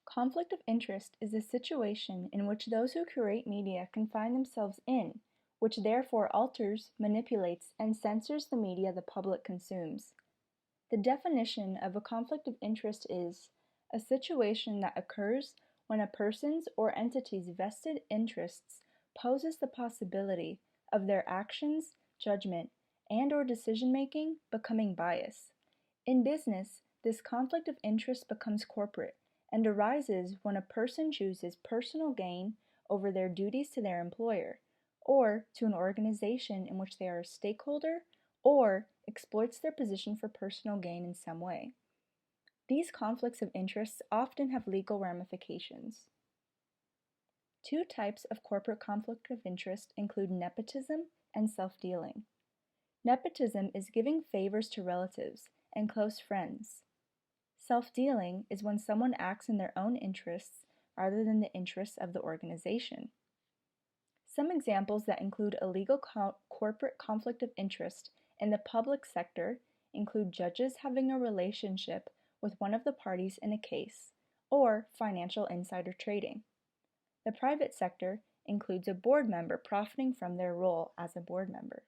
Conflict of interest is a situation in which those who create media can find themselves in, which therefore alters, manipulates, and censors the media the public consumes. The definition of a conflict of interest is a situation that occurs when a person's or entity's vested interests poses the possibility of their actions, judgment, and/or decision-making becoming biased. In business, this conflict of interest becomes corporate and arises when a person chooses personal gain over their duties to their employer, or to an organization in which they are a stakeholder, or exploits their position for personal gain in some way. These conflicts of interest often have legal ramifications. Two types of corporate conflict of interest include nepotism and self-dealing. Nepotism is giving favors to relatives and close friends. Self-dealing is when someone acts in their own interests rather than the interests of the organization. Some examples that include illegal corporate conflict of interest in the public sector include judges having a relationship with one of the parties in a case, or financial insider trading. The private sector includes a board member profiting from their role as a board member.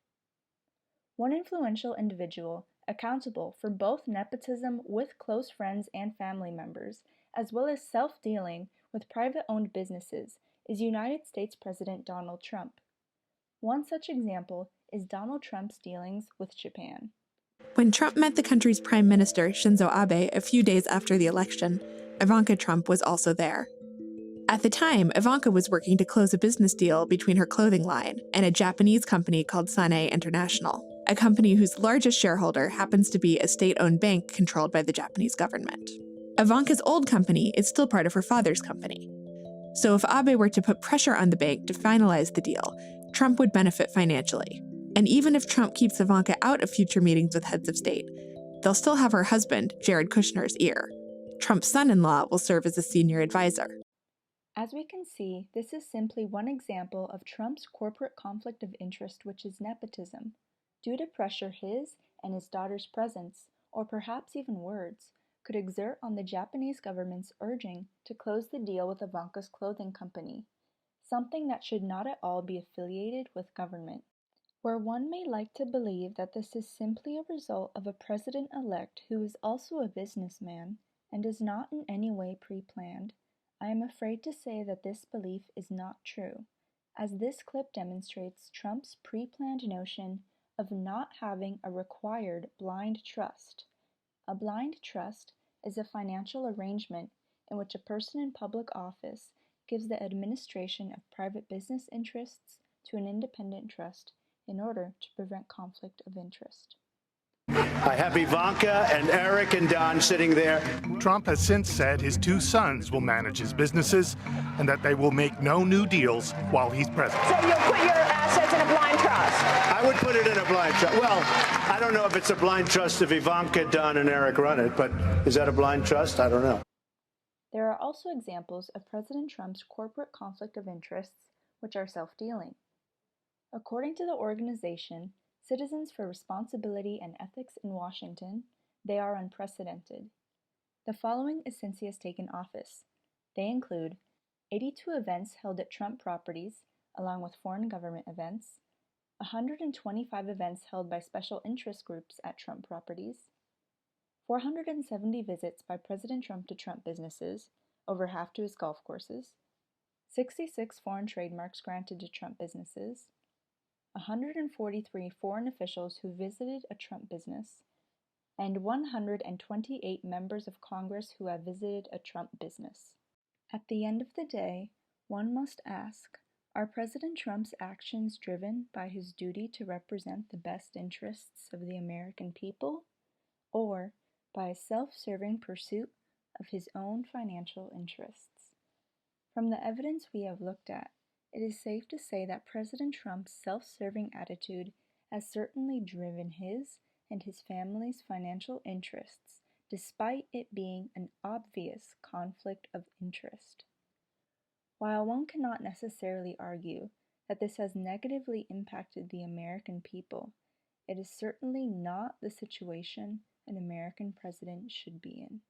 One influential individual accountable for both nepotism with close friends and family members, as well as self-dealing with private-owned businesses, is United States President Donald Trump. One such example is Donald Trump's dealings with Japan. When Trump met the country's Prime Minister, Shinzo Abe, a few days after the election, Ivanka Trump was also there. At the time, Ivanka was working to close a business deal between her clothing line and a Japanese company called Sané International, a company whose largest shareholder happens to be a state-owned bank controlled by the Japanese government. Ivanka's old company is still part of her father's company. So if Abe were to put pressure on the bank to finalize the deal, Trump would benefit financially. And even if Trump keeps Ivanka out of future meetings with heads of state, they'll still have her husband, Jared Kushner's ear. Trump's son-in-law will serve as a senior advisor. As we can see, this is simply one example of Trump's corporate conflict of interest, which is nepotism. Due to pressure his and his daughter's presence, or perhaps even words, could exert on the Japanese government's urging to close the deal with Ivanka's clothing company, something that should not at all be affiliated with government. Where one may like to believe that this is simply a result of a president-elect who is also a businessman and is not in any way pre-planned, I am afraid to say that this belief is not true, as this clip demonstrates Trump's pre-planned notion of not having a required blind trust. A blind trust is a financial arrangement in which a person in public office gives the administration of private business interests to an independent trust in order to prevent conflict of interest. I have Ivanka and Eric and Don sitting there. Trump has since said his two sons will manage his businesses and that they will make no new deals while he's president. So you'll put your assets in a blind trust? I would put it in a blind trust. Well, I don't know if it's a blind trust if Ivanka, Don, and Eric run it, but is that a blind trust? I don't know. There are also examples of President Trump's corporate conflict of interests, which are self-dealing. According to the organization Citizens for Responsibility and Ethics in Washington, they are unprecedented. The following is since he has taken office. They include 82 events held at Trump properties, along with foreign government events, 125 events held by special interest groups at Trump properties, 470 visits by President Trump to Trump businesses, over half to his golf courses, 66 foreign trademarks granted to Trump businesses, 143 foreign officials who visited a Trump business, and 128 members of Congress who have visited a Trump business. At the end of the day, one must ask, are President Trump's actions driven by his duty to represent the best interests of the American people, or by a self-serving pursuit of his own financial interests? From the evidence we have looked at, it is safe to say that President Trump's self-serving attitude has certainly driven his and his family's financial interests, despite it being an obvious conflict of interest. While one cannot necessarily argue that this has negatively impacted the American people, it is certainly not the situation an American president should be in.